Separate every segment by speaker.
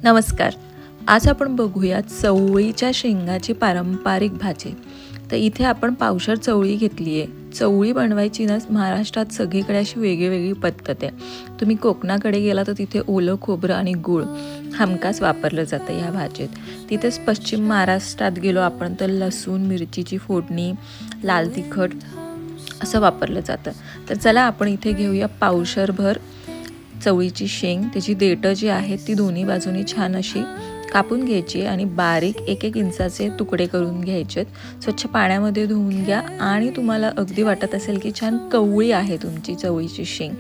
Speaker 1: नमस्कार. आज आपण बघूया चवळीच्या शेंगाची पारंपरिक भाजी. तर इथे आपण पावशर चवळी घेतली आहे. चवळी बनवायची ना महाराष्ट्रात सगळीकडे अशी वेगळी पद्धत आहे. तुम्ही कोकणाकडे गेला तर तिथे ओलं खोबरं आणि गूळ हमखास वापरलं जातं ह्या भाजीत. तिथेच पश्चिम महाराष्ट्रात गेलो आपण तर लसूण मिरचीची फोडणी, लाल तिखट असं वापरलं जातं. तर चला आपण इथे घेऊया पावशरभर चवळीची शेंग. त्याची देठं जी आहेत ती दोन्ही बाजूनी छान अशी कापून घ्यायची आणि बारीक 1-1 इंचाचे तुकडे करून घ्यायचेत. स्वच्छ पाण्यामध्ये धुवून घ्या आणि तुम्हाला अगदी वाटत असेल की छान कवळी आहे तुमची चवळीची शेंग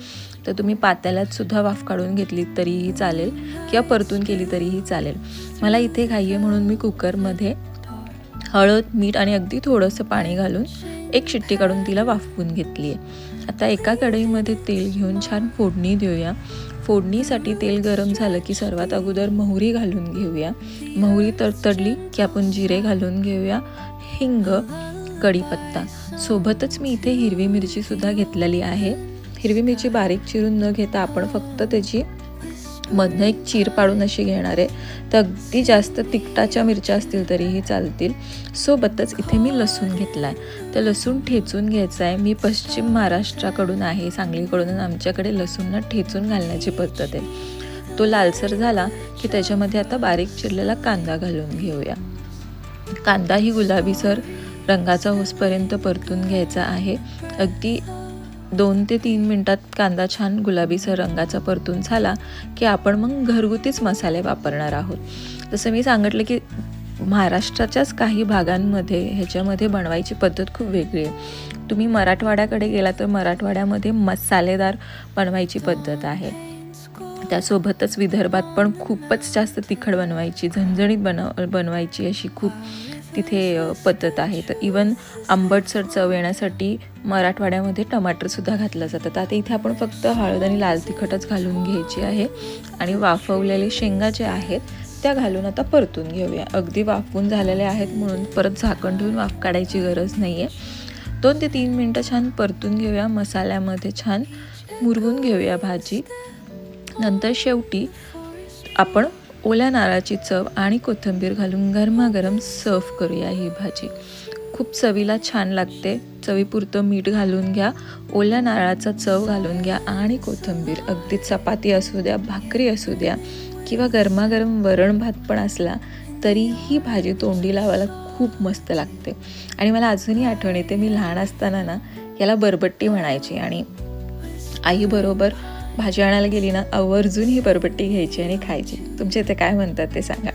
Speaker 1: तर तुम्ही पातेल्यात सुद्धा वाफ काढून घेतली तरीही चालेल किंवा परतून केली तरीही चालेल. मला इथे घाई आहे म्हणून मी कुकरमध्ये हळद, मीठ आणि अगदी थोडंसं पाणी घालून 1 शिट्टी काढून तिला वाफवून घेतली आहे. आता एका कढईमध्ये तेल घेऊन छान फोडणी देऊया. फोडणीसाठी तेल गरम झालं की सर्वात अगोदर मोहरी घालून घेऊया. मोहरी तडतडली की आपण जिरे घालून घेऊया, हिंग, कढीपत्ता. सोबतच मी इथे हिरवी मिरची सुद्धा घेतलेली आहे. हिरवी मिरची बारीक चिरून न घेता आपण फक्त त्याची मधनं एक चीर पाडून अशी घेणार आहे. तर अगदी जास्त तिखटाच्या मिरच्या असतील तरीही चालतील. सोबतच इथे मी लसूण घेतला आहे. तर लसूण ठेचून घ्यायचा आहे. मी पश्चिम महाराष्ट्राकडून आहे, सांगलीकडून. आमच्याकडे लसूण ठेचून घालण्याची पद्धत आहे. तो लालसर झाला की त्याच्यामध्ये आता बारीक चिरलेला कांदा घालून घेऊया. कांदाही गुलाबीसर रंगाचा होसपर्यंत परतून घ्यायचा आहे. अगदी 2 ते 3 मिनिटात कांदा छान गुलाबीसर रंगाचा परतून झाला की आपण मग घरगुतीच मसाले वापरणार आहोत. जसं मी सांगितलं की महाराष्ट्राच्याच काही भागांमध्ये ह्याच्यामध्ये बनवायची पद्धत खूप वेगळी आहे. तुम्ही मराठवाड्याकडे गेला तर मराठवाड्यामध्ये मसालेदार बनवायची पद्धत आहे. त्यासोबतच विदर्भात पण खूपच जास्त तिखट बनवायची, झणझणीत बनवायची अशी खूप तिथे पद्धत आहे. तर इवन आंबटसर चव येण्यासाठी मराठवाड्यामध्ये टमाटरसुद्धा घातलं जातं. तर आता इथे आपण फक्त हळद आणि लाल तिखटच घालून घ्यायची आहे आणि वाफवलेले शेंगा जे आहेत त्या घालून आता परतून घेऊया. अगदी वाफवून झालेले आहेत म्हणून परत झाकण ठेवून वाफ काढायची गरज नाही आहे. 2 ते 3 मिनटं छान परतून घेऊया. मसाल्यामध्ये छान मुरवून घेऊया भाजी. नंतर शेवटी आपण ओल्या नारळाची चव आणि कोथिंबीर घालून गरमागरम सर्व करूया. ही भाजी खूप चवीला छान लागते. चवीपुरतं मीठ घालून घ्या, ओल्या नारळाचा चव घालून घ्या आणि कोथिंबीर. अगदी चपाती असू द्या, भाकरी असू द्या किंवा गरमागरम वरण भात पण असला तरी ही भाजी तोंडी लावायला खूप मस्त लागते. आणि मला अजूनही आठवण येते, मी लहान असताना ना याला बरबट्टी म्हणायची आणि आईबरोबर भाजी आणायला गेली ना आवर्जून ही बरबट्टी घ्यायची आणि खायची. तुमच्या इथे काय म्हणतात ते सांगा.